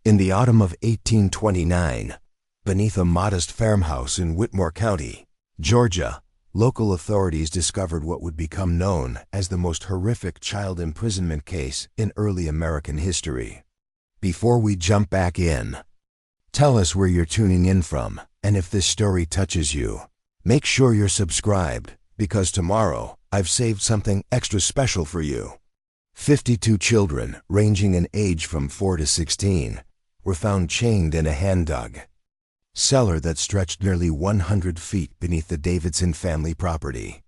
In the autumn of 1829, beneath a modest farmhouse in Whitmore County, Georgia, local authorities discovered what would become known as the most horrific child imprisonment case in early American history. Before we jump back in, tell us where you're tuning in from, and if this story touches you, make sure you're subscribed, because tomorrow I've saved something extra special for you. 52 children, ranging in age from 4 to 16, were found chained in a hand-dug cellar that stretched nearly 100 feet beneath the Davidson family property.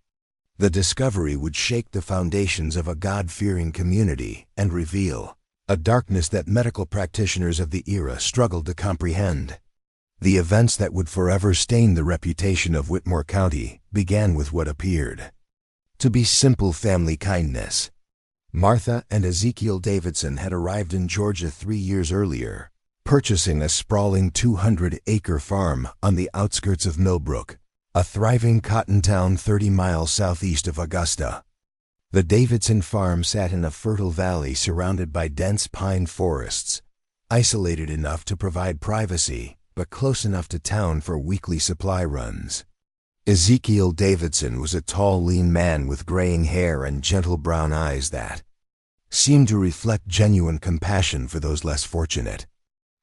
The discovery would shake the foundations of a God-fearing community and reveal a darkness that medical practitioners of the era struggled to comprehend. The events that would forever stain the reputation of Whitmore County began with what appeared to be simple family kindness. Martha and Ezekiel Davidson had arrived in Georgia 3 years earlier, purchasing a sprawling 200-acre farm on the outskirts of Millbrook, a thriving cotton town 30 miles southeast of Augusta. The Davidson farm sat in a fertile valley surrounded by dense pine forests, isolated enough to provide privacy, but close enough to town for weekly supply runs. Ezekiel Davidson was a tall, lean man with graying hair and gentle brown eyes that seemed to reflect genuine compassion for those less fortunate.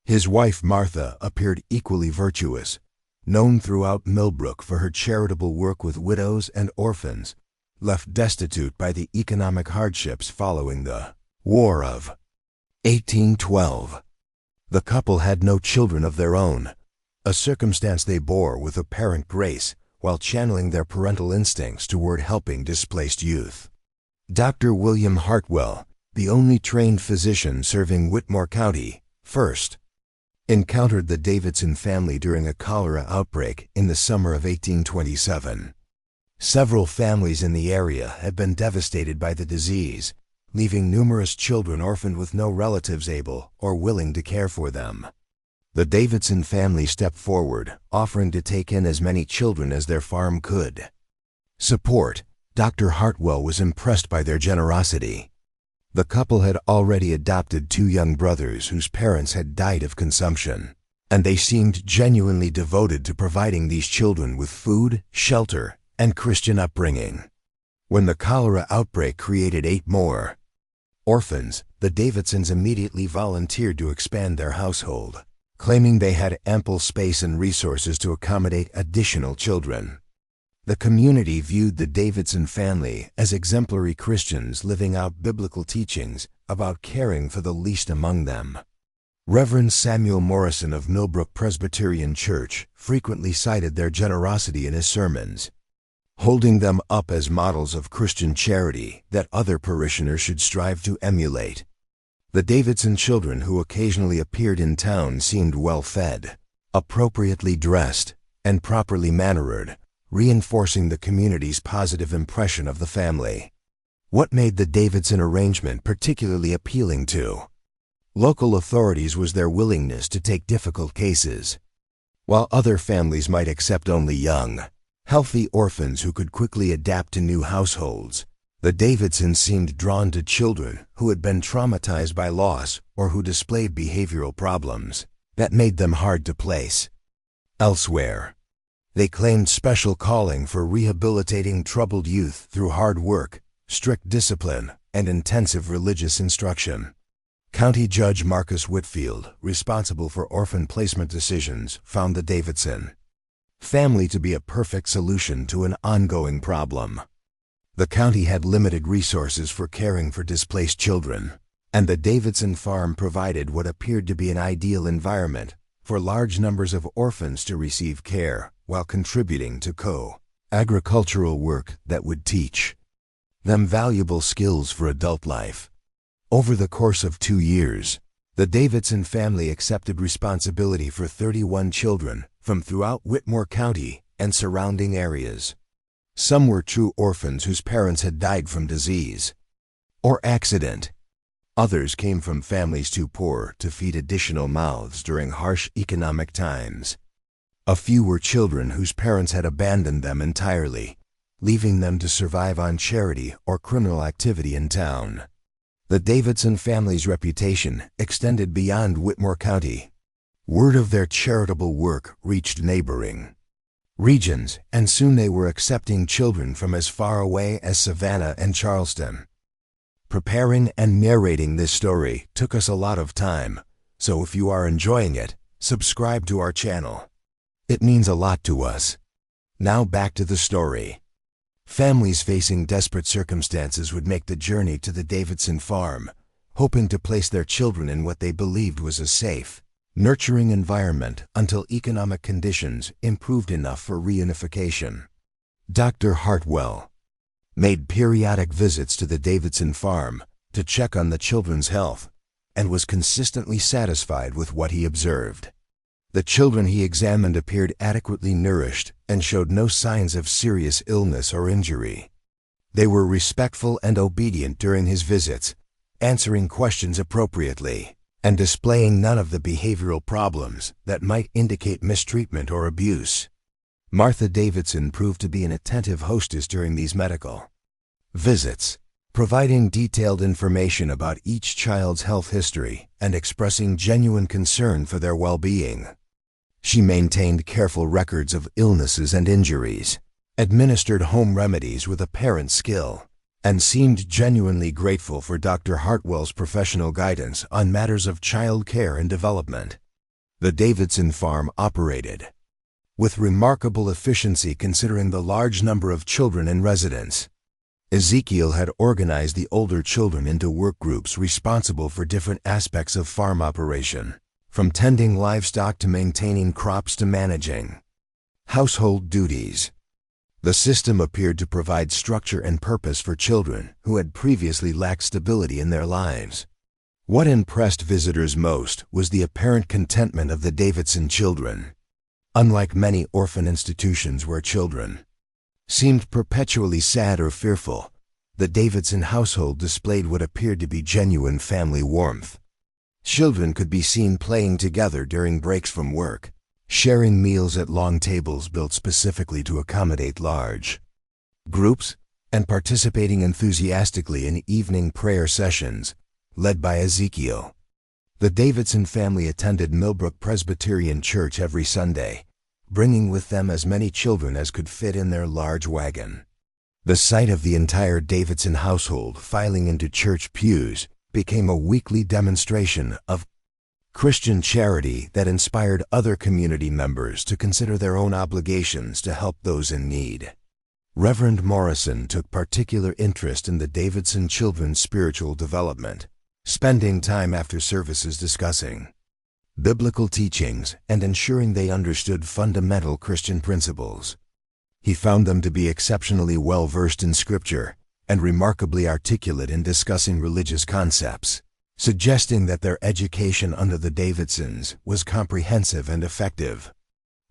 His wife Martha appeared equally virtuous, known throughout Millbrook for her charitable work with widows and orphans left destitute by the economic hardships following the War of 1812. The couple had no children of their own, a circumstance they bore with apparent grace while channeling their parental instincts toward helping displaced youth. Dr. William Hartwell, the only trained physician serving Whitmore County, first encountered the Davidson family during a cholera outbreak in the summer of 1827. Several families in the area had been devastated by the disease, leaving numerous children orphaned with no relatives able or willing to care for them. The Davidson family stepped forward, offering to take in as many children as their farm could support. Dr. Hartwell was impressed by their generosity. The couple had already adopted 2 young brothers whose parents had died of consumption, and they seemed genuinely devoted to providing these children with food, shelter, and Christian upbringing. When the cholera outbreak created 8 more orphans, the Davidsons immediately volunteered to expand their household, claiming they had ample space and resources to accommodate additional children. The community viewed the Davidson family as exemplary Christians living out biblical teachings about caring for the least among them. Reverend Samuel Morrison of Millbrook Presbyterian Church frequently cited their generosity in his sermons, holding them up as models of Christian charity that other parishioners should strive to emulate. The Davidson children who occasionally appeared in town seemed well-fed, appropriately dressed, and properly mannered, reinforcing the community's positive impression of the family. What made the Davidson arrangement particularly appealing to local authorities was their willingness to take difficult cases. While other families might accept only young, healthy orphans who could quickly adapt to new households, the Davidsons seemed drawn to children who had been traumatized by loss or who displayed behavioral problems that made them hard to place elsewhere. They claimed special calling for rehabilitating troubled youth through hard work, strict discipline, and intensive religious instruction. County Judge Marcus Whitfield, responsible for orphan placement decisions, found the Davidson family to be a perfect solution to an ongoing problem. The county had limited resources for caring for displaced children, and the Davidson farm provided what appeared to be an ideal environment for large numbers of orphans to receive care while contributing to agricultural work that would teach them valuable skills for adult life. Over the course of 2 years, the Davidson family accepted responsibility for 31 children from throughout Whitmore County and surrounding areas. Some were true orphans whose parents had died from disease or accident. Others came from families too poor to feed additional mouths during harsh economic times. A few were children whose parents had abandoned them entirely, leaving them to survive on charity or criminal activity in town. The Davidson family's reputation extended beyond Whitmore County. Word of their charitable work reached neighboring regions, and soon they were accepting children from as far away as Savannah and Charleston. Preparing and narrating this story took us a lot of time, so if you are enjoying it, subscribe to our channel. It means a lot to us. Now back to the story. Families facing desperate circumstances would make the journey to the Davidson farm, hoping to place their children in what they believed was a safe, nurturing environment until economic conditions improved enough for reunification. Dr. Hartwell made periodic visits to the Davidson farm to check on the children's health and was consistently satisfied with what he observed. The children he examined appeared adequately nourished and showed no signs of serious illness or injury. They were respectful and obedient during his visits, answering questions appropriately, and displaying none of the behavioral problems that might indicate mistreatment or abuse. Martha Davidson proved to be an attentive hostess during these medical visits, providing detailed information about each child's health history and expressing genuine concern for their well-being. She maintained careful records of illnesses and injuries, administered home remedies with apparent skill, and seemed genuinely grateful for Dr. Hartwell's professional guidance on matters of child care and development. The Davidson farm operated with remarkable efficiency considering the large number of children in residence. Ezekiel had organized the older children into work groups responsible for different aspects of farm operation, from tending livestock to maintaining crops to managing household duties. The system appeared to provide structure and purpose for children who had previously lacked stability in their lives. What impressed visitors most was the apparent contentment of the Davidson children. Unlike many orphan institutions where children seemed perpetually sad or fearful, the Davidson household displayed what appeared to be genuine family warmth. Children could be seen playing together during breaks from work, sharing meals at long tables built specifically to accommodate large groups, and participating enthusiastically in evening prayer sessions, led by Ezekiel. The Davidson family attended Millbrook Presbyterian Church every Sunday, bringing with them as many children as could fit in their large wagon. The sight of the entire Davidson household filing into church pews became a weekly demonstration of Christian charity that inspired other community members to consider their own obligations to help those in need. Reverend Morrison took particular interest in the Davidson children's spiritual development, spending time after services discussing biblical teachings and ensuring they understood fundamental Christian principles. He found them to be exceptionally well-versed in Scripture and remarkably articulate in discussing religious concepts, suggesting that their education under the Davidsons was comprehensive and effective.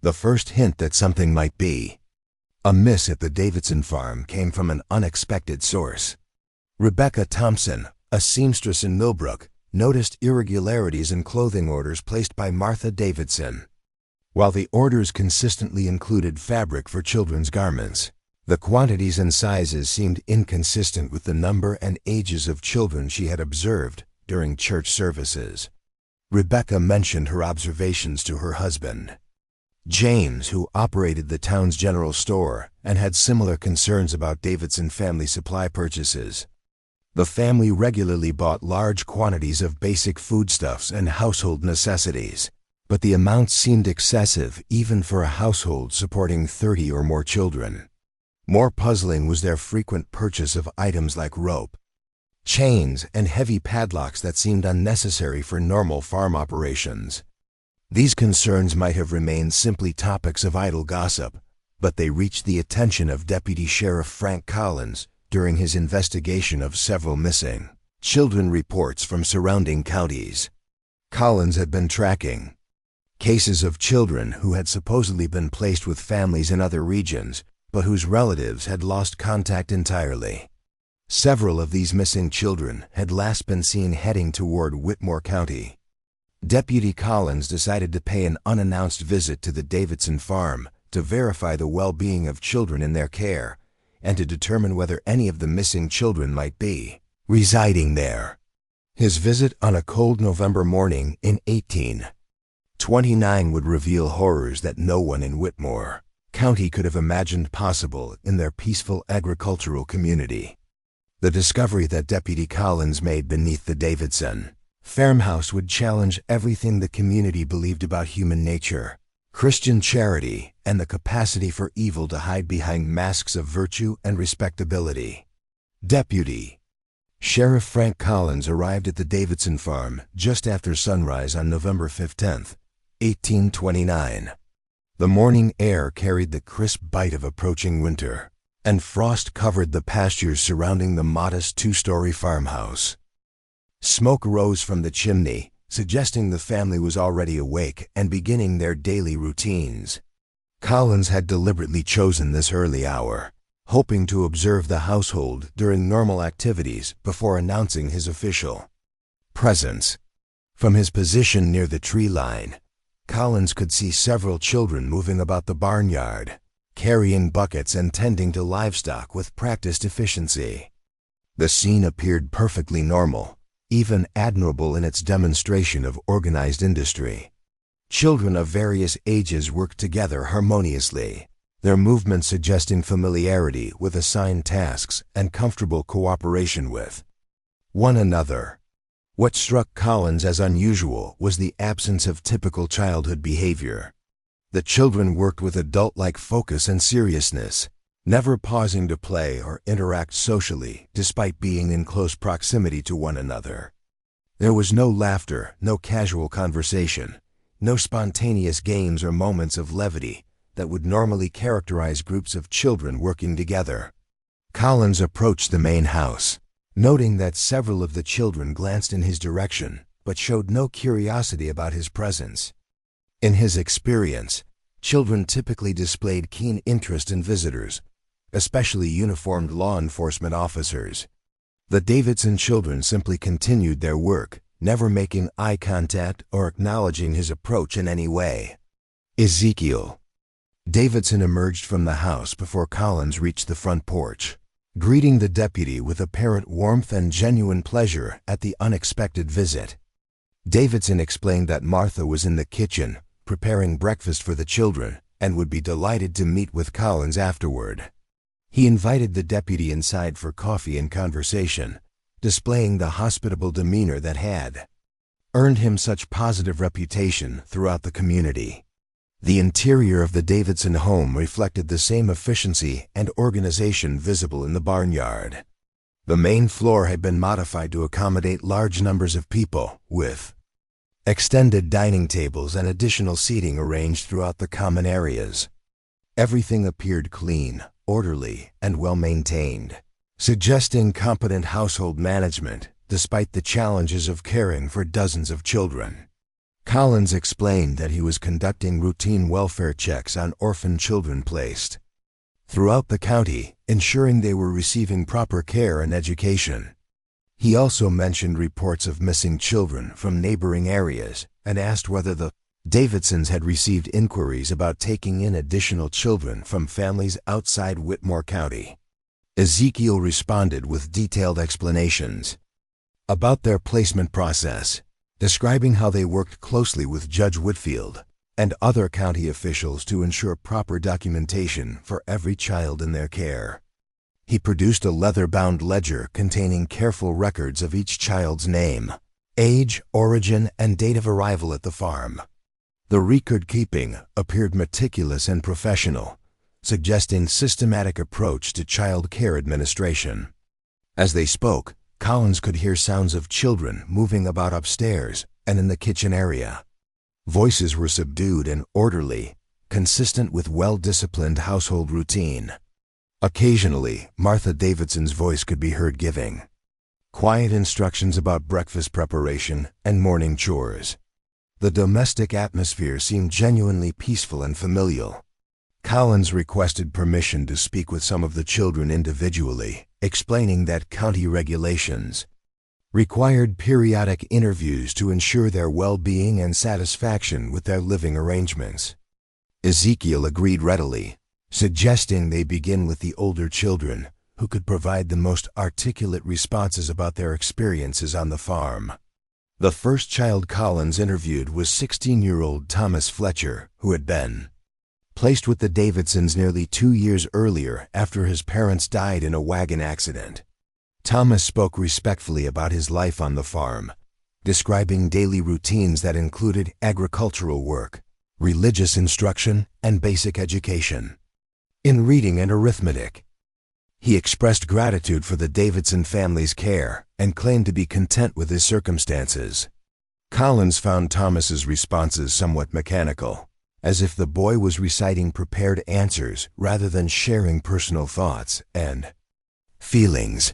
The first hint that something might be amiss at the Davidson farm came from an unexpected source. Rebecca Thompson, a seamstress in Millbrook, noticed irregularities in clothing orders placed by Martha Davidson. While the orders consistently included fabric for children's garments, the quantities and sizes seemed inconsistent with the number and ages of children she had observed during church services. Rebecca mentioned her observations to her husband, James, who operated the town's general store and had similar concerns about Davidson family supply purchases. The family regularly bought large quantities of basic foodstuffs and household necessities, but the amounts seemed excessive even for a household supporting 30 or more children. More puzzling was their frequent purchase of items like rope, chains, and heavy padlocks that seemed unnecessary for normal farm operations. These concerns might have remained simply topics of idle gossip, but they reached the attention of Deputy Sheriff Frank Collins during his investigation of several missing children reports from surrounding counties. Collins had been tracking cases of children who had supposedly been placed with families in other regions, but whose relatives had lost contact entirely. Several of these missing children had last been seen heading toward Whitmore County. Deputy Collins decided to pay an unannounced visit to the Davidson farm to verify the well-being of children in their care and to determine whether any of the missing children might be residing there. His visit on a cold November morning in 1829 would reveal horrors that no one in Whitmore County could have imagined possible in their peaceful agricultural community. The discovery that Deputy Collins made beneath the Davidson farmhouse would challenge everything the community believed about human nature, Christian charity, and the capacity for evil to hide behind masks of virtue and respectability. Deputy Sheriff Frank Collins arrived at the Davidson farm just after sunrise on November 15, 1829. The morning air carried the crisp bite of approaching winter, and frost covered the pastures surrounding the modest two-story farmhouse. Smoke rose from the chimney, suggesting the family was already awake and beginning their daily routines. Collins had deliberately chosen this early hour, hoping to observe the household during normal activities before announcing his official presence. From his position near the tree line, Collins could see several children moving about the barnyard, carrying buckets and tending to livestock with practiced efficiency. The scene appeared perfectly normal, even admirable in its demonstration of organized industry. Children of various ages worked together harmoniously, their movements suggesting familiarity with assigned tasks and comfortable cooperation with one another. What struck Collins as unusual was the absence of typical childhood behavior. The children worked with adult-like focus and seriousness, never pausing to play or interact socially despite being in close proximity to one another. There was no laughter, no casual conversation, no spontaneous games or moments of levity that would normally characterize groups of children working together. Collins approached the main house, noting that several of the children glanced in his direction but showed no curiosity about his presence. In his experience, children typically displayed keen interest in visitors, especially uniformed law enforcement officers. The Davidson children simply continued their work, never making eye contact or acknowledging his approach in any way. Ezekiel Davidson emerged from the house before Collins reached the front porch, greeting the deputy with apparent warmth and genuine pleasure at the unexpected visit. Davidson explained that Martha was in the kitchen, preparing breakfast for the children, and would be delighted to meet with Collins afterward. He invited the deputy inside for coffee and conversation, displaying the hospitable demeanor that had earned him such positive reputation throughout the community. The interior of the Davidson home reflected the same efficiency and organization visible in the barnyard. The main floor had been modified to accommodate large numbers of people, with extended dining tables and additional seating arranged throughout the common areas. Everything appeared clean, orderly, and well-maintained, suggesting competent household management despite the challenges of caring for dozens of children. Collins explained that he was conducting routine welfare checks on orphan children placed throughout the county, ensuring they were receiving proper care and education. He also mentioned reports of missing children from neighboring areas and asked whether the Davidsons had received inquiries about taking in additional children from families outside Whitmore County. Ezekiel responded with detailed explanations about their placement process, describing how they worked closely with Judge Whitfield and other county officials to ensure proper documentation for every child in their care. He produced a leather-bound ledger containing careful records of each child's name, age, origin, and date of arrival at the farm. The record-keeping appeared meticulous and professional, suggesting systematic approach to child care administration. As they spoke, Collins could hear sounds of children moving about upstairs and in the kitchen area. Voices were subdued and orderly, consistent with well-disciplined household routine. Occasionally, Martha Davidson's voice could be heard giving quiet instructions about breakfast preparation and morning chores. The domestic atmosphere seemed genuinely peaceful and familial. Collins requested permission to speak with some of the children individually, explaining that county regulations required periodic interviews to ensure their well-being and satisfaction with their living arrangements. Ezekiel agreed readily, suggesting they begin with the older children, who could provide the most articulate responses about their experiences on the farm. The first child Collins interviewed was 16-year-old Thomas Fletcher, who had been placed with the Davidsons nearly 2 years earlier after his parents died in a wagon accident. Thomas spoke respectfully about his life on the farm, describing daily routines that included agricultural work, religious instruction, and basic education. In reading and arithmetic, he expressed gratitude for the Davidson family's care and claimed to be content with his circumstances. Collins found Thomas's responses somewhat mechanical, as if the boy was reciting prepared answers rather than sharing personal thoughts and feelings.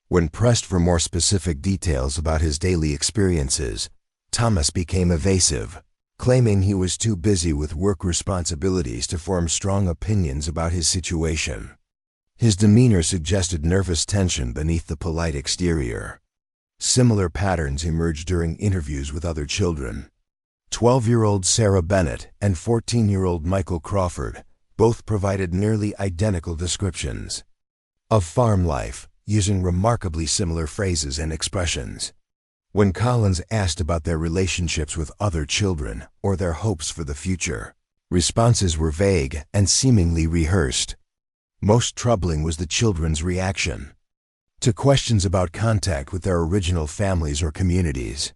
When pressed for more specific details about his daily experiences, Thomas became evasive, claiming he was too busy with work responsibilities to form strong opinions about his situation. His demeanor suggested nervous tension beneath the polite exterior. Similar patterns emerged during interviews with other children. 12-year-old Sarah Bennett and 14-year-old Michael Crawford both provided nearly identical descriptions of farm life, using remarkably similar phrases and expressions. When Collins asked about their relationships with other children or their hopes for the future, responses were vague and seemingly rehearsed. Most troubling was the children's reaction to questions about contact with their original families or communities.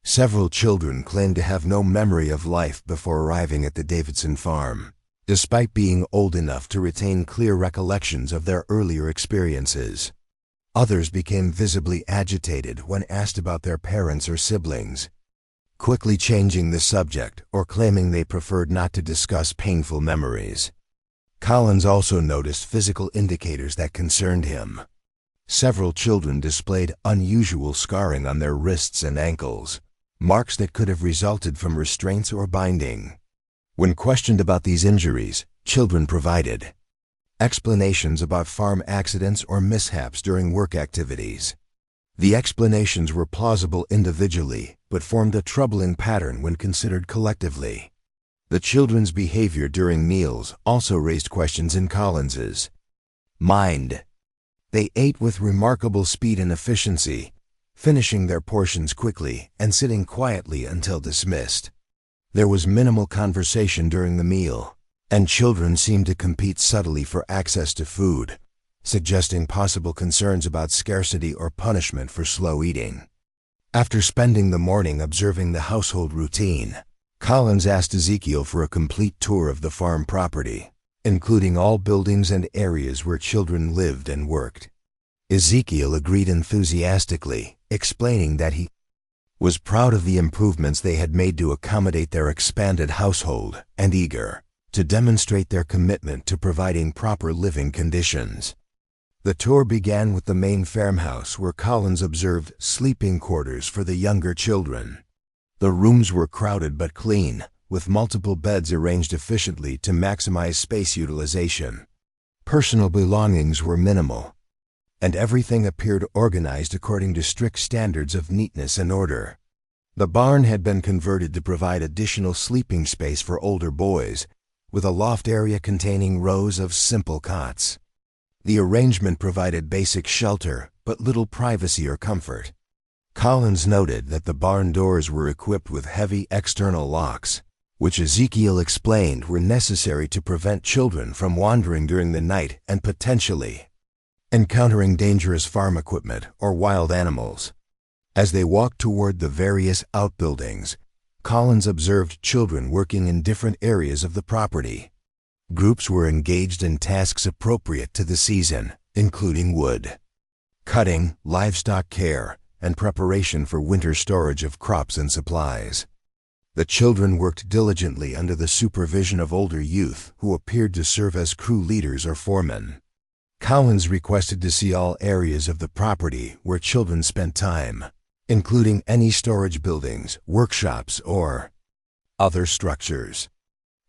Several children claimed to have no memory of life before arriving at the Davidson farm, despite being old enough to retain clear recollections of their earlier experiences. Others became visibly agitated when asked about their parents or siblings, quickly changing the subject or claiming they preferred not to discuss painful memories. Collins also noticed physical indicators that concerned him. Several children displayed unusual scarring on their wrists and ankles, marks that could have resulted from restraints or binding. When questioned about these injuries, children provided explanations about farm accidents or mishaps during work activities. The explanations were plausible individually, but formed a troubling pattern when considered collectively. The children's behavior during meals also raised questions in Collins's mind. They ate with remarkable speed and efficiency, finishing their portions quickly and sitting quietly until dismissed. There was minimal conversation during the meal, and children seemed to compete subtly for access to food, suggesting possible concerns about scarcity or punishment for slow eating. After spending the morning observing the household routine, Collins asked Ezekiel for a complete tour of the farm property, including all buildings and areas where children lived and worked. Ezekiel agreed enthusiastically, explaining that he was proud of the improvements they had made to accommodate their expanded household and eager to demonstrate their commitment to providing proper living conditions. The tour began with the main farmhouse, where Collins observed sleeping quarters for the younger children. The rooms were crowded but clean, with multiple beds arranged efficiently to maximize space utilization. Personal belongings were minimal, and everything appeared organized according to strict standards of neatness and order. The barn had been converted to provide additional sleeping space for older boys, with a loft area containing rows of simple cots. The arrangement provided basic shelter, but little privacy or comfort. Collins noted that the barn doors were equipped with heavy external locks, which Ezekiel explained were necessary to prevent children from wandering during the night and potentially encountering dangerous farm equipment or wild animals. As they walked toward the various outbuildings, Collins observed children working in different areas of the property. Groups were engaged in tasks appropriate to the season, including wood cutting, livestock care, and preparation for winter storage of crops and supplies. The children worked diligently under the supervision of older youth who appeared to serve as crew leaders or foremen. Collins requested to see all areas of the property where children spent time, including any storage buildings, workshops, or other structures.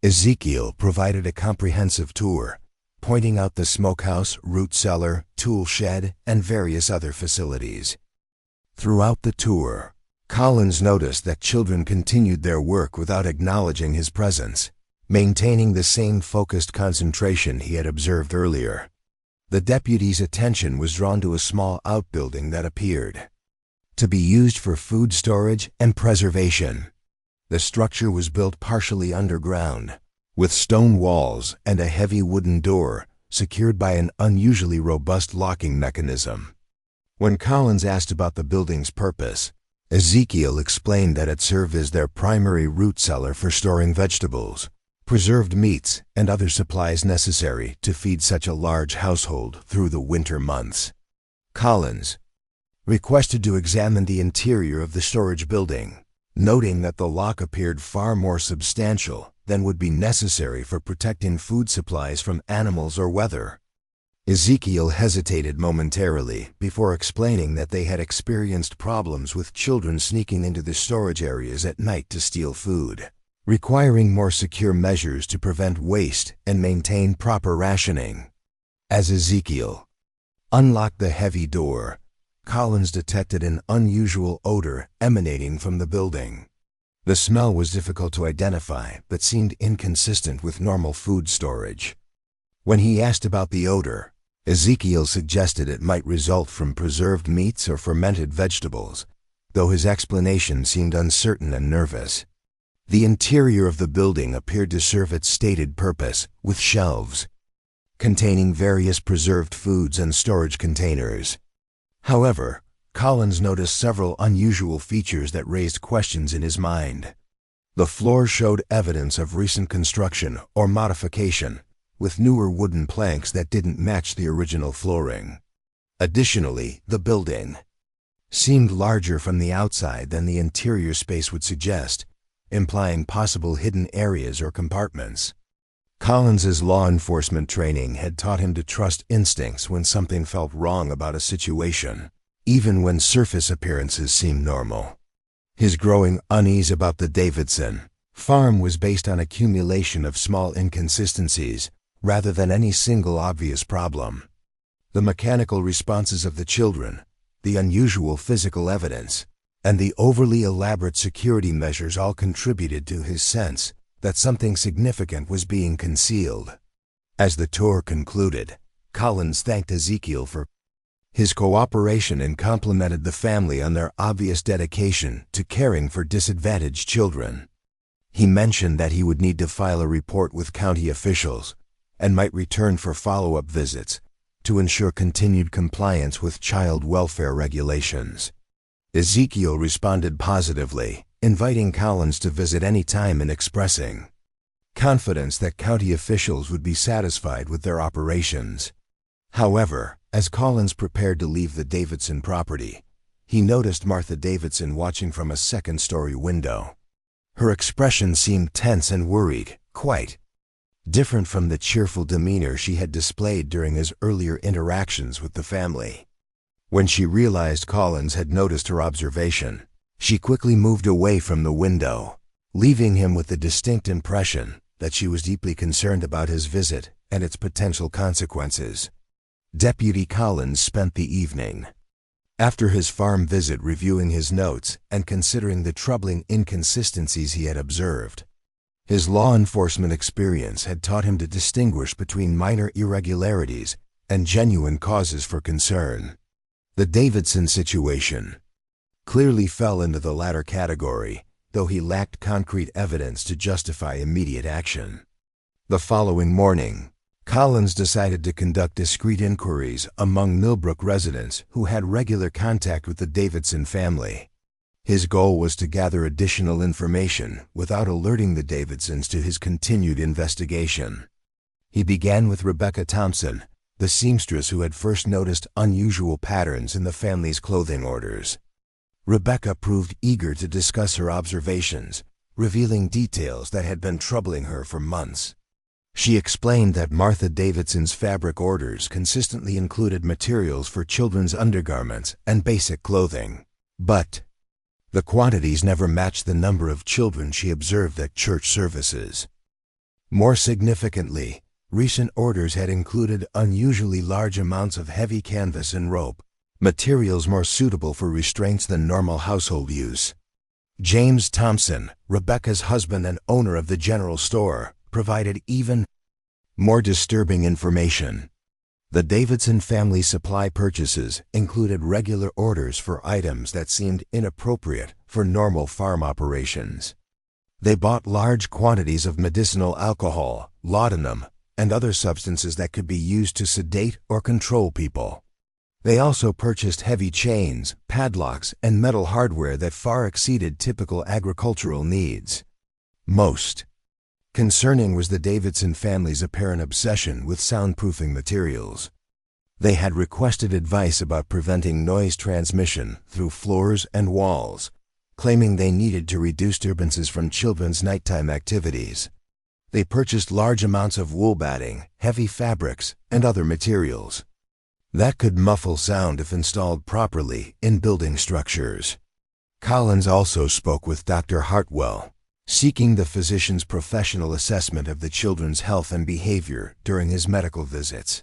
Ezekiel provided a comprehensive tour, pointing out the smokehouse, root cellar, tool shed, and various other facilities. Throughout the tour, Collins noticed that children continued their work without acknowledging his presence, maintaining the same focused concentration he had observed earlier. The deputy's attention was drawn to a small outbuilding that appeared to be used for food storage and preservation. The structure was built partially underground, with stone walls and a heavy wooden door secured by an unusually robust locking mechanism. When Collins asked about the building's purpose, Ezekiel explained that it served as their primary root cellar for storing vegetables, preserved meats, and other supplies necessary to feed such a large household through the winter months. Collins requested to examine the interior of the storage building, noting that the lock appeared far more substantial than would be necessary for protecting food supplies from animals or weather. Ezekiel hesitated momentarily before explaining that they had experienced problems with children sneaking into the storage areas at night to steal food, requiring more secure measures to prevent waste and maintain proper rationing. As Ezekiel unlocked the heavy door, Collins detected an unusual odor emanating from the building. The smell was difficult to identify, but seemed inconsistent with normal food storage. When he asked about the odor, Ezekiel suggested it might result from preserved meats or fermented vegetables, though his explanation seemed uncertain and nervous. The interior of the building appeared to serve its stated purpose, with shelves containing various preserved foods and storage containers. However, Collins noticed several unusual features that raised questions in his mind. The floor showed evidence of recent construction or modification, with newer wooden planks that didn't match the original flooring. Additionally, the building seemed larger from the outside than the interior space would suggest, implying possible hidden areas or compartments. Collins's law enforcement training had taught him to trust instincts when something felt wrong about a situation, even when surface appearances seemed normal. His growing unease about the Davidson farm was based on accumulation of small inconsistencies rather than any single obvious problem. The mechanical responses of the children, the unusual physical evidence, and the overly elaborate security measures all contributed to his sense that something significant was being concealed. As the tour concluded, Collins thanked Ezekiel for his cooperation and complimented the family on their obvious dedication to caring for disadvantaged children. He mentioned that he would need to file a report with county officials and might return for follow-up visits to ensure continued compliance with child welfare regulations. Ezekiel responded positively, inviting Collins to visit any time and expressing confidence that county officials would be satisfied with their operations. However, as Collins prepared to leave the Davidson property, he noticed Martha Davidson watching from a second-story window. Her expression seemed tense and worried, quite different from the cheerful demeanor she had displayed during his earlier interactions with the family. When she realized Collins had noticed her observation, she quickly moved away from the window, leaving him with the distinct impression that she was deeply concerned about his visit and its potential consequences. Deputy Collins spent the evening after his farm visit reviewing his notes and considering the troubling inconsistencies he had observed. His law enforcement experience had taught him to distinguish between minor irregularities and genuine causes for concern. The Davidson situation clearly fell into the latter category, though he lacked concrete evidence to justify immediate action. The following morning, Collins decided to conduct discreet inquiries among Millbrook residents who had regular contact with the Davidson family. His goal was to gather additional information without alerting the Davidsons to his continued investigation. He began with Rebecca Thompson, the seamstress who had first noticed unusual patterns in the family's clothing orders. Rebecca proved eager to discuss her observations, revealing details that had been troubling her for months. She explained that Martha Davidson's fabric orders consistently included materials for children's undergarments and basic clothing, but the quantities never matched the number of children she observed at church services. More significantly, recent orders had included unusually large amounts of heavy canvas and rope, materials more suitable for restraints than normal household use. James Thompson, Rebecca's husband and owner of the general store, provided even more disturbing information. The Davidson family supply purchases included regular orders for items that seemed inappropriate for normal farm operations. They bought large quantities of medicinal alcohol, laudanum, and other substances that could be used to sedate or control people. They also purchased heavy chains, padlocks, and metal hardware that far exceeded typical agricultural needs. Most concerning was the Davidson family's apparent obsession with soundproofing materials. They had requested advice about preventing noise transmission through floors and walls, claiming they needed to reduce disturbances from children's nighttime activities. They purchased large amounts of wool batting, heavy fabrics, and other materials that could muffle sound if installed properly in building structures. Collins also spoke with Dr. Hartwell, seeking the physician's professional assessment of the children's health and behavior during his medical visits.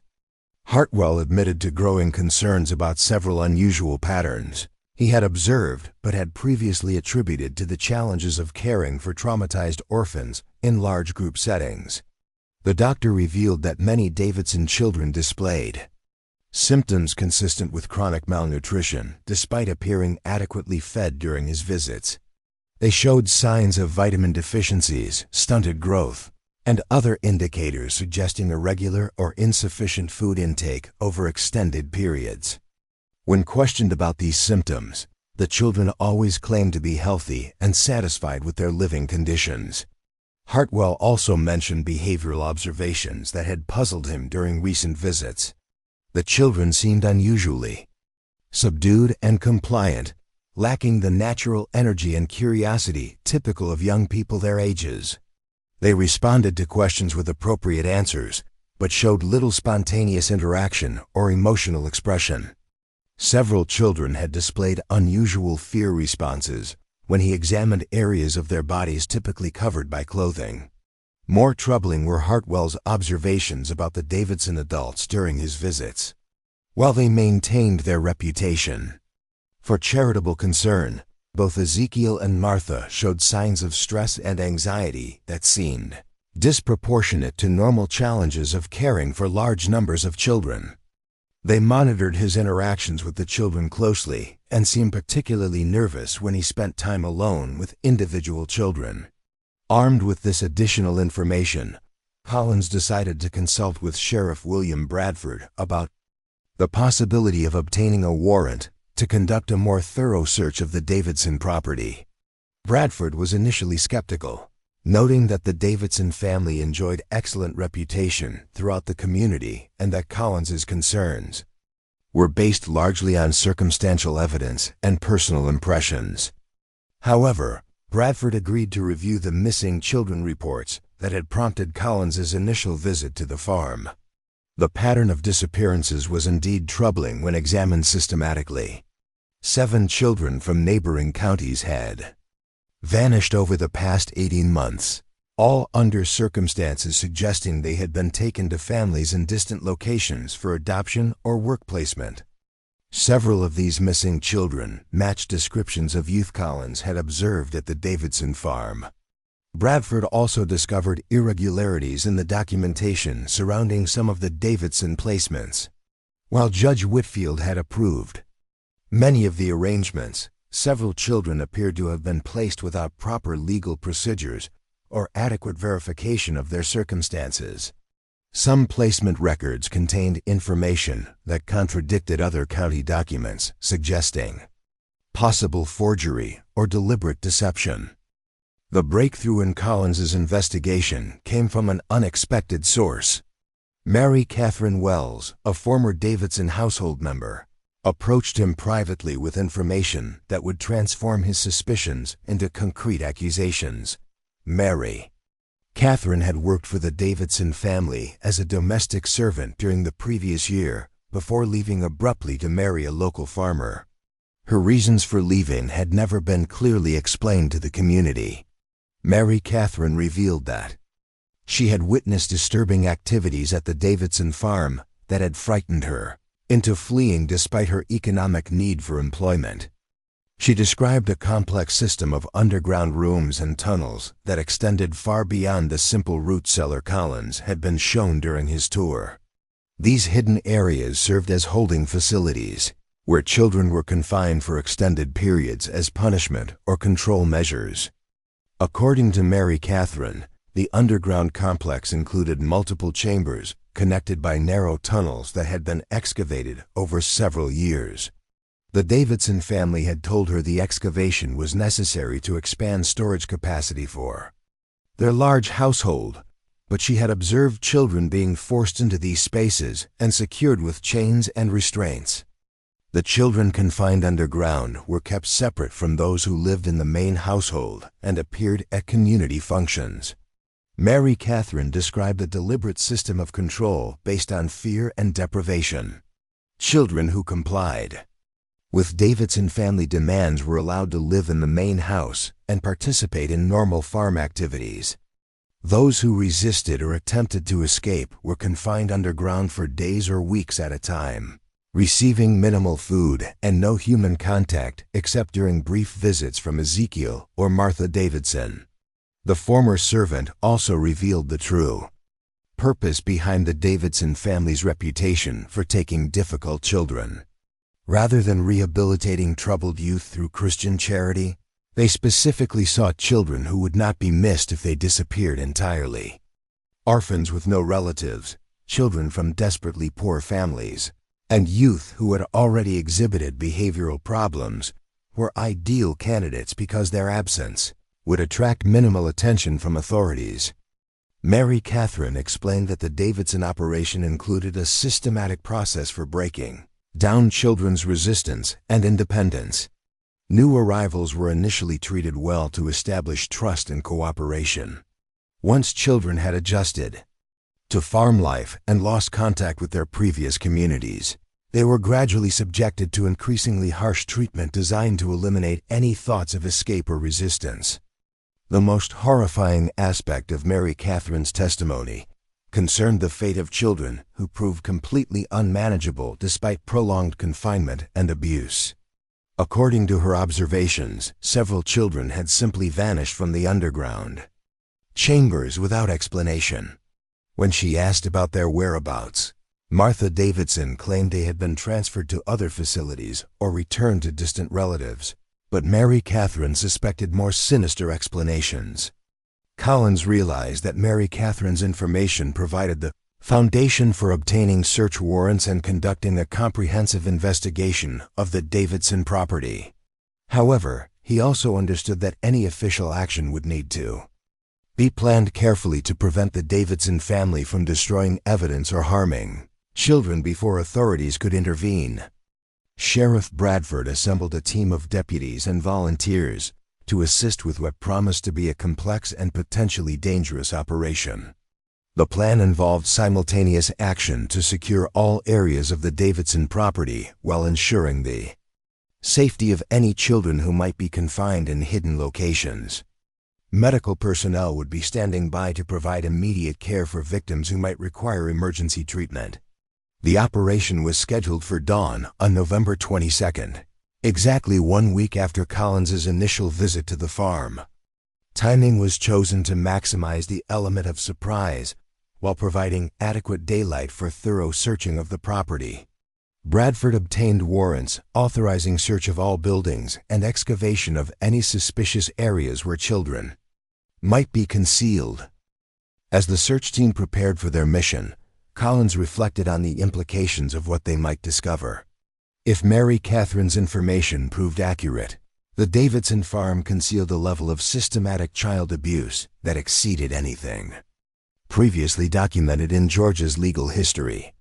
Hartwell admitted to growing concerns about several unusual patterns he had observed but had previously attributed to the challenges of caring for traumatized orphans in large group settings. The doctor revealed that many Davidson children displayed symptoms consistent with chronic malnutrition despite appearing adequately fed during his visits. They showed signs of vitamin deficiencies, stunted growth, and other indicators suggesting irregular or insufficient food intake over extended periods. When questioned about these symptoms, the children always claimed to be healthy and satisfied with their living conditions. Hartwell also mentioned behavioral observations that had puzzled him during recent visits. The children seemed unusually subdued and compliant, lacking the natural energy and curiosity typical of young people their ages. They responded to questions with appropriate answers, but showed little spontaneous interaction or emotional expression. Several children had displayed unusual fear responses when he examined areas of their bodies typically covered by clothing. More troubling were Hartwell's observations about the Davidson adults during his visits. While they maintained their reputation for charitable concern, both Ezekiel and Martha showed signs of stress and anxiety that seemed disproportionate to normal challenges of caring for large numbers of children. They monitored his interactions with the children closely and seemed particularly nervous when he spent time alone with individual children. Armed with this additional information, Collins decided to consult with Sheriff William Bradford about the possibility of obtaining a warrant to conduct a more thorough search of the Davidson property. Bradford was initially skeptical, noting that the Davidson family enjoyed excellent reputation throughout the community and that Collins's concerns were based largely on circumstantial evidence and personal impressions. However, Bradford agreed to review the missing children reports that had prompted Collins's initial visit to the farm. The pattern of disappearances was indeed troubling when examined systematically. 7 children from neighboring counties had vanished over the past 18 months, all under circumstances suggesting they had been taken to families in distant locations for adoption or work placement. Several of these missing children matched descriptions of youth Collins had observed at the Davidson farm. Bradford also discovered irregularities in the documentation surrounding some of the Davidson placements. While Judge Whitfield had approved many of the arrangements, several children appeared to have been placed without proper legal procedures or adequate verification of their circumstances. Some placement records contained information that contradicted other county documents, suggesting possible forgery or deliberate deception. The breakthrough in Collins's investigation came from an unexpected source. Mary Catherine Wells, a former Davidson household member, approached him privately with information that would transform his suspicions into concrete accusations. Mary Catherine had worked for the Davidson family as a domestic servant during the previous year before leaving abruptly to marry a local farmer. Her reasons for leaving had never been clearly explained to the community. Mary Catherine revealed that she had witnessed disturbing activities at the Davidson farm that had frightened her into fleeing despite her economic need for employment. She described a complex system of underground rooms and tunnels that extended far beyond the simple root cellar Collins had been shown during his tour. These hidden areas served as holding facilities, where children were confined for extended periods as punishment or control measures. According to Mary Catherine, the underground complex included multiple chambers connected by narrow tunnels that had been excavated over several years. The Davidson family had told her the excavation was necessary to expand storage capacity for their large household, but she had observed children being forced into these spaces and secured with chains and restraints. The children confined underground were kept separate from those who lived in the main household and appeared at community functions. Mary Catherine described a deliberate system of control based on fear and deprivation. Children who complied with Davidson family demands were allowed to live in the main house and participate in normal farm activities. Those who resisted or attempted to escape were confined underground for days or weeks at a time, receiving minimal food and no human contact except during brief visits from Ezekiel or Martha Davidson. The former servant also revealed the true purpose behind the Davidson family's reputation for taking difficult children. Rather than rehabilitating troubled youth through Christian charity, they specifically sought children who would not be missed if they disappeared entirely. Orphans with no relatives, children from desperately poor families, and youth who had already exhibited behavioral problems were ideal candidates because their absence would attract minimal attention from authorities. Mary Catherine explained that the Davidson operation included a systematic process for breaking down children's resistance and independence. New arrivals were initially treated well to establish trust and cooperation. Once children had adjusted to farm life and lost contact with their previous communities, they were gradually subjected to increasingly harsh treatment designed to eliminate any thoughts of escape or resistance. The most horrifying aspect of Mary Catherine's testimony concerned the fate of children who proved completely unmanageable despite prolonged confinement and abuse. According to her observations, several children had simply vanished from the underground chambers without explanation. When she asked about their whereabouts, Martha Davidson claimed they had been transferred to other facilities or returned to distant relatives, but Mary Catherine suspected more sinister explanations. Collins realized that Mary Catherine's information provided the foundation for obtaining search warrants and conducting a comprehensive investigation of the Davidson property. However, he also understood that any official action would need to be planned carefully to prevent the Davidson family from destroying evidence or harming children before authorities could intervene. Sheriff Bradford assembled a team of deputies and volunteers to assist with what promised to be a complex and potentially dangerous operation. The plan involved simultaneous action to secure all areas of the Davidson property while ensuring the safety of any children who might be confined in hidden locations. Medical personnel would be standing by to provide immediate care for victims who might require emergency treatment. The operation was scheduled for dawn on November 22nd, exactly 1 week after Collins's initial visit to the farm. Timing was chosen to maximize the element of surprise while providing adequate daylight for thorough searching of the property. Bradford obtained warrants authorizing search of all buildings and excavation of any suspicious areas where children might be concealed. As the search team prepared for their mission, Collins reflected on the implications of what they might discover. If Mary Catherine's information proved accurate, the Davidson farm concealed a level of systematic child abuse that exceeded anything previously documented in Georgia's legal history.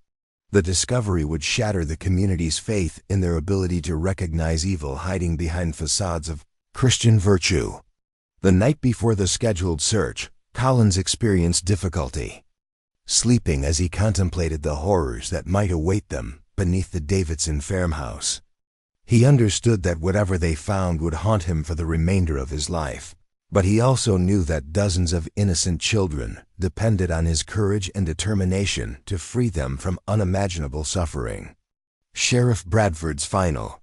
The discovery would shatter the community's faith in their ability to recognize evil hiding behind facades of Christian virtue. The night before the scheduled search, Collins experienced difficulty sleeping as he contemplated the horrors that might await them beneath the Davidson farmhouse. He understood that whatever they found would haunt him for the remainder of his life, but he also knew that dozens of innocent children depended on his courage and determination to free them from unimaginable suffering. Sheriff Bradford's final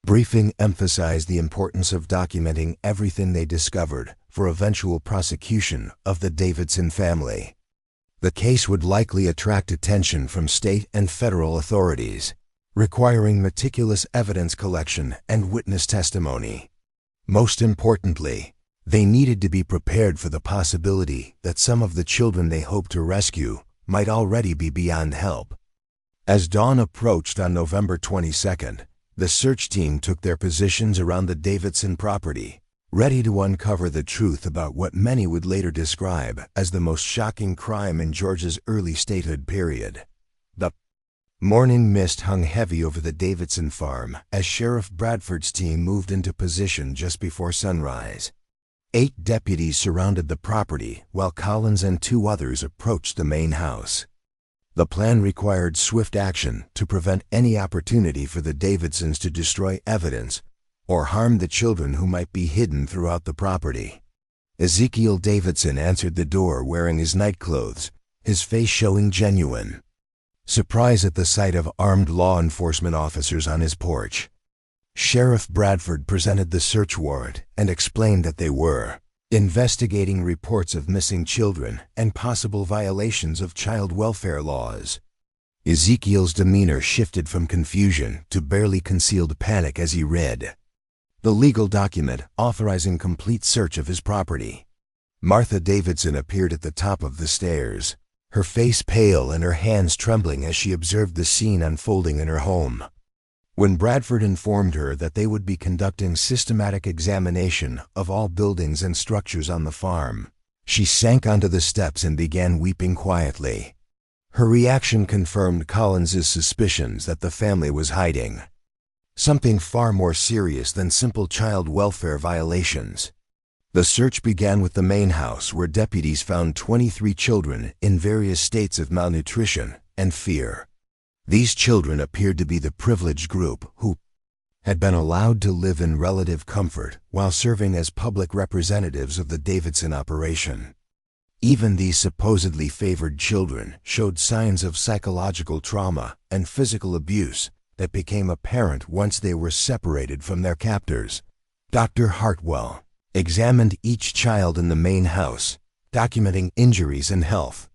briefing emphasized the importance of documenting everything they discovered for eventual prosecution of the Davidson family. The case would likely attract attention from state and federal authorities, requiring meticulous evidence collection and witness testimony. Most importantly, they needed to be prepared for the possibility that some of the children they hoped to rescue might already be beyond help. As dawn approached on November 22nd, the search team took their positions around the Davidson property, ready to uncover the truth about what many would later describe as the most shocking crime in Georgia's early statehood period. The morning mist hung heavy over the Davidson farm as Sheriff Bradford's team moved into position just before sunrise. 8 deputies surrounded the property while Collins and 2 others approached the main house. The plan required swift action to prevent any opportunity for the Davidsons to destroy evidence or harm the children who might be hidden throughout the property. Ezekiel Davidson answered the door wearing his nightclothes, his face showing genuine surprise at the sight of armed law enforcement officers on his porch. Sheriff Bradford presented the search warrant and explained that they were investigating reports of missing children and possible violations of child welfare laws. Ezekiel's demeanor shifted from confusion to barely concealed panic as he read the legal document authorizing complete search of his property. Martha Davidson appeared at the top of the stairs, her face pale and her hands trembling as she observed the scene unfolding in her home. When Bradford informed her that they would be conducting systematic examination of all buildings and structures on the farm, she sank onto the steps and began weeping quietly. Her reaction confirmed Collins's suspicions that the family was hiding something far more serious than simple child welfare violations. The search began with the main house, where deputies found 23 children in various states of malnutrition and fear. These children appeared to be the privileged group who had been allowed to live in relative comfort while serving as public representatives of the Davidson operation. Even these supposedly favored children showed signs of psychological trauma and physical abuse that became apparent once they were separated from their captors. Dr. Hartwell examined each child in the main house, documenting injuries and health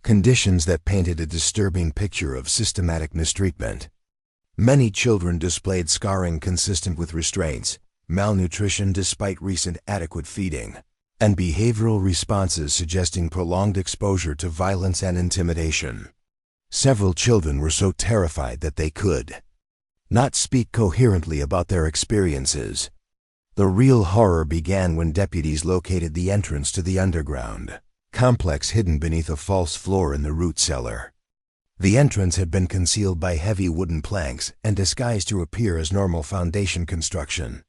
conditions that painted a disturbing picture of systematic mistreatment. Many children displayed scarring consistent with restraints, malnutrition despite recent adequate feeding, and behavioral responses suggesting prolonged exposure to violence and intimidation. Several children were so terrified that they could not speak coherently about their experiences. The real horror began when deputies located the entrance to the underground complex hidden beneath a false floor in the root cellar. The entrance had been concealed by heavy wooden planks and disguised to appear as normal foundation construction.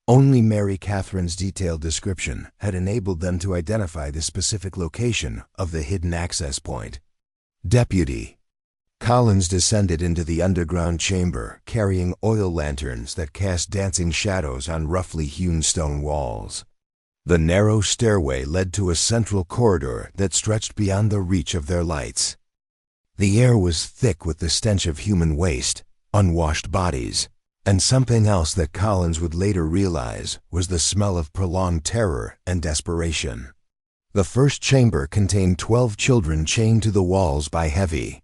Only Mary Catherine's detailed description had enabled them to identify the specific location of the hidden access point. Deputy Collins descended into the underground chamber, carrying oil lanterns that cast dancing shadows on roughly hewn stone walls. The narrow stairway led to a central corridor that stretched beyond the reach of their lights. The air was thick with the stench of human waste, unwashed bodies, and something else that Collins would later realize was the smell of prolonged terror and desperation. The first chamber contained 12 children chained to the walls by heavy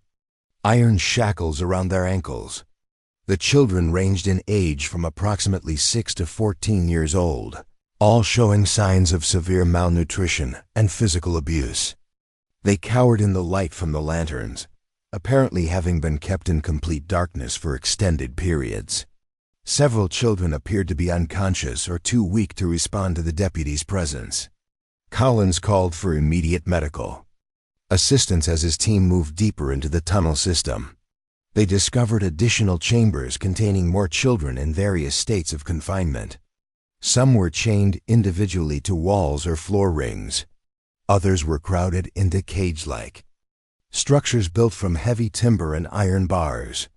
iron shackles around their ankles. The children ranged in age from approximately 6 to 14 years old, all showing signs of severe malnutrition and physical abuse. They cowered in the light from the lanterns, apparently having been kept in complete darkness for extended periods. Several children appeared to be unconscious or too weak to respond to the deputy's presence. Collins called for immediate medical assistance as his team moved deeper into the tunnel system. They discovered additional chambers containing more children in various states of confinement. Some were chained individually to walls or floor rings. Others were crowded into cage-like structures built from heavy timber and iron bars.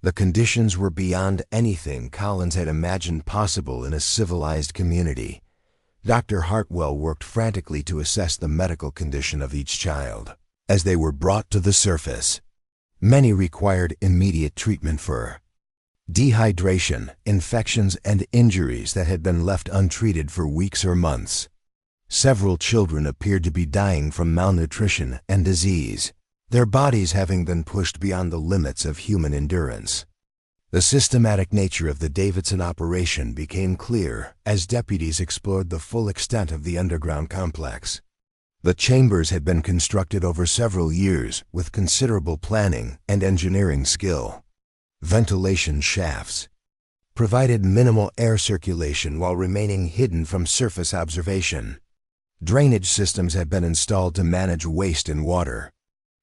The conditions were beyond anything Collins had imagined possible in a civilized community. Dr. Hartwell worked frantically to assess the medical condition of each child as they were brought to the surface. Many required immediate treatment for dehydration, infections, and injuries that had been left untreated for weeks or months. Several children appeared to be dying from malnutrition and disease, their bodies having been pushed beyond the limits of human endurance. The systematic nature of the Davidson operation became clear as deputies explored the full extent of the underground complex. The chambers had been constructed over several years with considerable planning and engineering skill. Ventilation shafts provided minimal air circulation while remaining hidden from surface observation. Drainage systems had been installed to manage waste and water.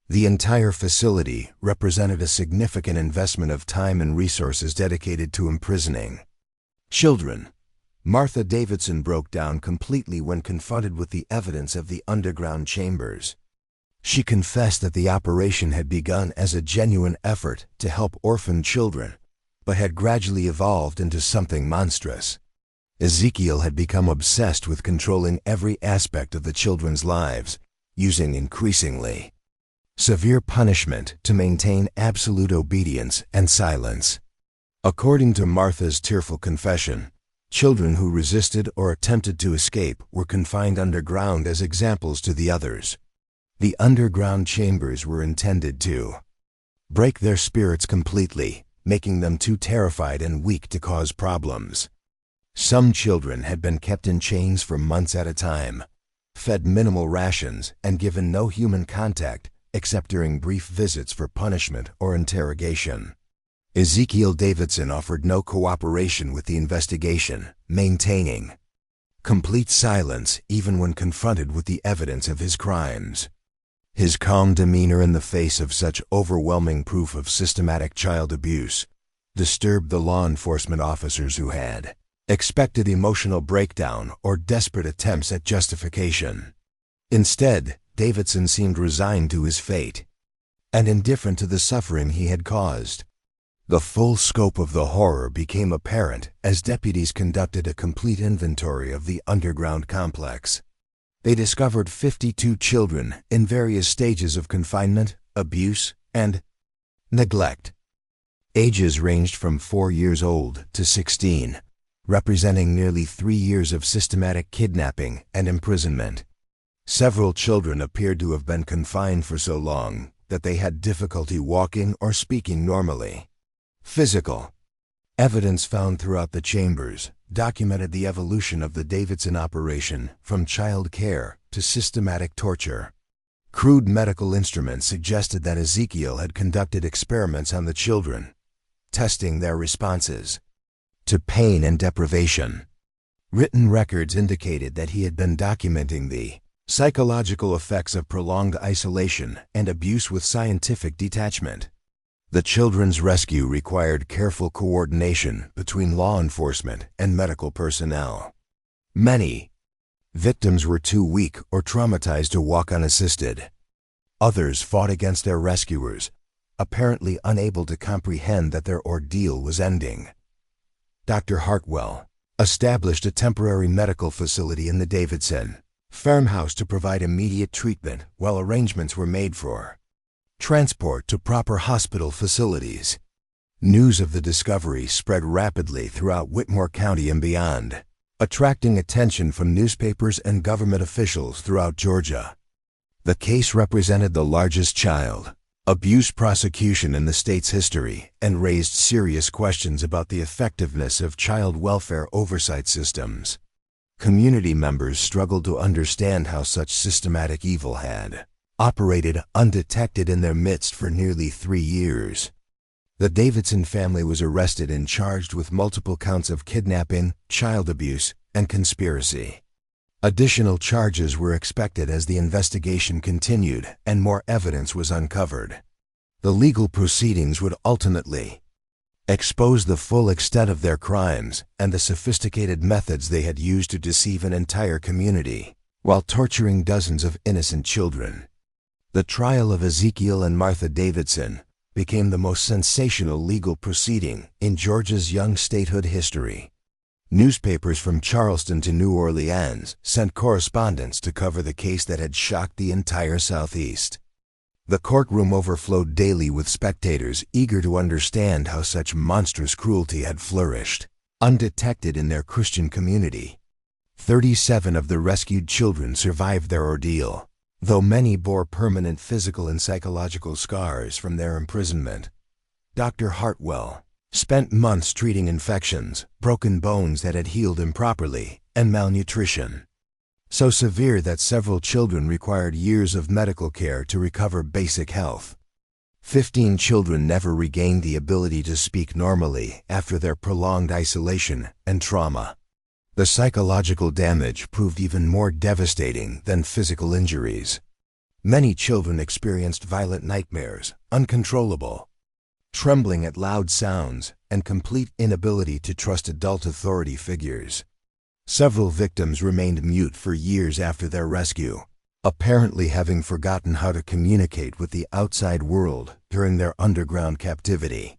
The entire facility represented a significant investment of time and resources dedicated to imprisoning children. Martha Davidson broke down completely when confronted with the evidence of the underground chambers. She confessed that the operation had begun as a genuine effort to help orphaned children, but had gradually evolved into something monstrous. Ezekiel had become obsessed with controlling every aspect of the children's lives, using increasingly severe punishment to maintain absolute obedience and silence. According to Martha's tearful confession, children who resisted or attempted to escape were confined underground as examples to the others. The underground chambers were intended to break their spirits completely, making them too terrified and weak to cause problems. Some children had been kept in chains for months at a time, fed minimal rations, and given no human contact except during brief visits for punishment or interrogation. Ezekiel Davidson offered no cooperation with the investigation, maintaining complete silence even when confronted with the evidence of his crimes. His calm demeanor in the face of such overwhelming proof of systematic child abuse disturbed the law enforcement officers who had expected emotional breakdown or desperate attempts at justification. Instead, Davidson seemed resigned to his fate and indifferent to the suffering he had caused. The full scope of the horror became apparent as deputies conducted a complete inventory of the underground complex. They discovered 52 children in various stages of confinement, abuse, and neglect. Ages ranged from 4 years old to 16, representing nearly 3 years of systematic kidnapping and imprisonment. Several children appeared to have been confined for so long that they had difficulty walking or speaking normally. Physical evidence found throughout the chambers documented the evolution of the Davidson operation from child care to systematic torture. Crude medical instruments suggested that Ezekiel had conducted experiments on the children, testing their responses to pain and deprivation. Written records indicated that he had been documenting the psychological effects of prolonged isolation and abuse with scientific detachment. The children's rescue required careful coordination between law enforcement and medical personnel. Many victims were too weak or traumatized to walk unassisted. Others fought against their rescuers, apparently unable to comprehend that their ordeal was ending. Dr. Hartwell established a temporary medical facility in the Davidson farmhouse to provide immediate treatment while arrangements were made for transport to proper hospital facilities. News of the discovery spread rapidly throughout Whitmore County and beyond, attracting attention from newspapers and government officials throughout Georgia. The case represented the largest child abuse prosecution in the state's history and raised serious questions about the effectiveness of child welfare oversight systems. Community members struggled to understand how such systematic evil had operated undetected in their midst for nearly 3 years. The Davidson family was arrested and charged with multiple counts of kidnapping, child abuse, and conspiracy. Additional charges were expected as the investigation continued and more evidence was uncovered. The legal proceedings would ultimately expose the full extent of their crimes and the sophisticated methods they had used to deceive an entire community while torturing dozens of innocent children. The trial of Ezekiel and Martha Davidson became the most sensational legal proceeding in Georgia's young statehood history. Newspapers from Charleston to New Orleans sent correspondents to cover the case that had shocked the entire Southeast. The courtroom overflowed daily with spectators eager to understand how such monstrous cruelty had flourished, undetected in their Christian community. 37 of the rescued children survived their ordeal, though many bore permanent physical and psychological scars from their imprisonment. Dr. Hartwell spent months treating infections, broken bones that had healed improperly, and malnutrition, so severe that several children required years of medical care to recover basic health. 15 children never regained the ability to speak normally after their prolonged isolation and trauma. The psychological damage proved even more devastating than physical injuries. Many children experienced violent nightmares, uncontrollable trembling at loud sounds, and complete inability to trust adult authority figures. Several victims remained mute for years after their rescue, apparently having forgotten how to communicate with the outside world during their underground captivity.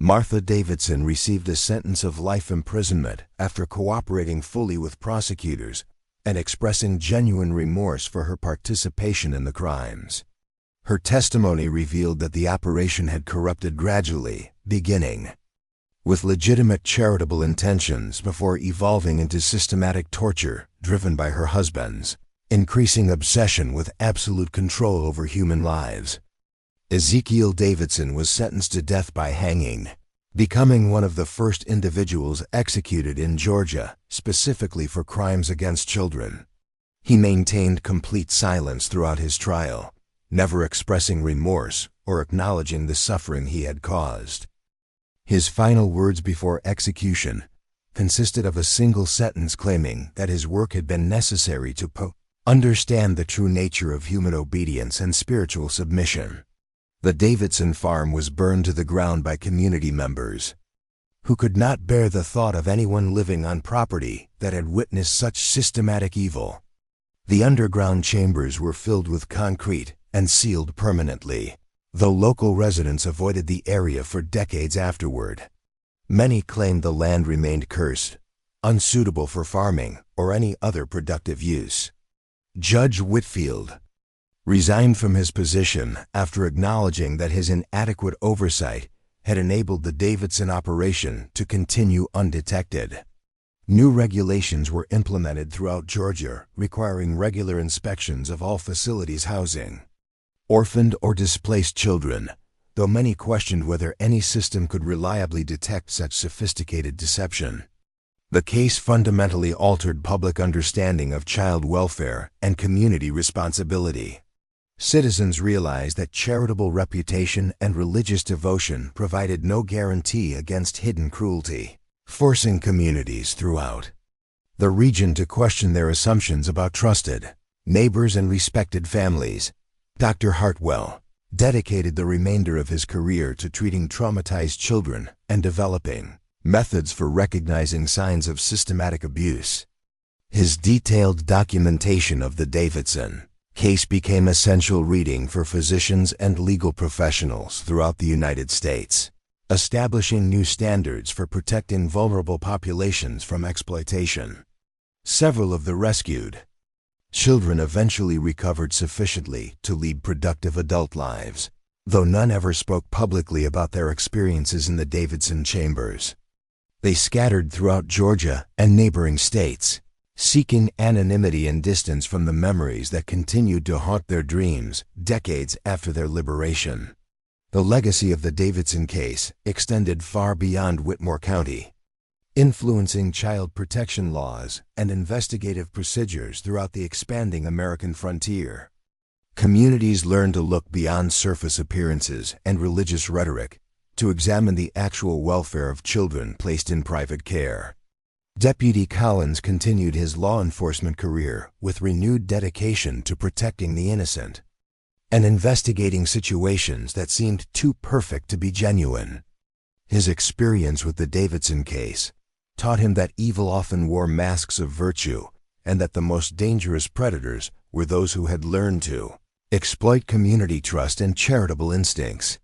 Martha Davidson received a sentence of life imprisonment after cooperating fully with prosecutors and expressing genuine remorse for her participation in the crimes. Her testimony revealed that the operation had corrupted gradually, beginning with legitimate charitable intentions before evolving into systematic torture driven by her husband's increasing obsession with absolute control over human lives. Ezekiel Davidson was sentenced to death by hanging, becoming one of the first individuals executed in Georgia, specifically for crimes against children. He maintained complete silence throughout his trial, never expressing remorse or acknowledging the suffering he had caused. His final words before execution consisted of a single sentence claiming that his work had been necessary to understand the true nature of human obedience and spiritual submission. The Davidson farm was burned to the ground by community members who could not bear the thought of anyone living on property that had witnessed such systematic evil. The underground chambers were filled with concrete and sealed permanently, though local residents avoided the area for decades afterward. Many claimed the land remained cursed, unsuitable for farming or any other productive use. Judge Whitfield resigned from his position after acknowledging that his inadequate oversight had enabled the Davidson operation to continue undetected. New regulations were implemented throughout Georgia, requiring regular inspections of all facilities housing orphaned or displaced children, though many questioned whether any system could reliably detect such sophisticated deception. The case fundamentally altered public understanding of child welfare and community responsibility. Citizens realized that charitable reputation and religious devotion provided no guarantee against hidden cruelty, forcing communities throughout the region to question their assumptions about trusted neighbors and respected families. Dr. Hartwell dedicated the remainder of his career to treating traumatized children and developing methods for recognizing signs of systematic abuse. His detailed documentation of the Davidson case became essential reading for physicians and legal professionals throughout the United States, establishing new standards for protecting vulnerable populations from exploitation. Several of the rescued children eventually recovered sufficiently to lead productive adult lives, though none ever spoke publicly about their experiences in the Davidson chambers. They scattered throughout Georgia and neighboring states, seeking anonymity and distance from the memories that continued to haunt their dreams decades after their liberation. The legacy of the Davidson case extended far beyond Whitmore County, influencing child protection laws and investigative procedures throughout the expanding American frontier. Communities learned to look beyond surface appearances and religious rhetoric to examine the actual welfare of children placed in private care. Deputy Collins continued his law enforcement career with renewed dedication to protecting the innocent and investigating situations that seemed too perfect to be genuine. His experience with the Davidson case taught him that evil often wore masks of virtue and that the most dangerous predators were those who had learned to exploit community trust and charitable instincts.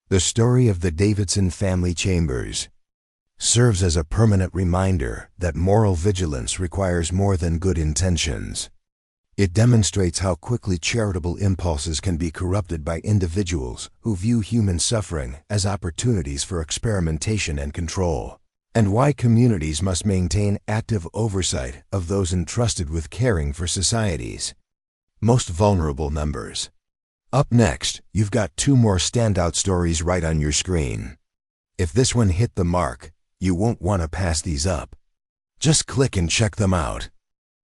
The story of the Davidson family chambers serves as a permanent reminder that moral vigilance requires more than good intentions. It demonstrates how quickly charitable impulses can be corrupted by individuals who view human suffering as opportunities for experimentation and control. and why communities must maintain active oversight of those entrusted with caring for society's most vulnerable members. Up next, you've got two more standout stories right on your screen. If this one hit the mark, you won't want to pass these up. Just click and check them out.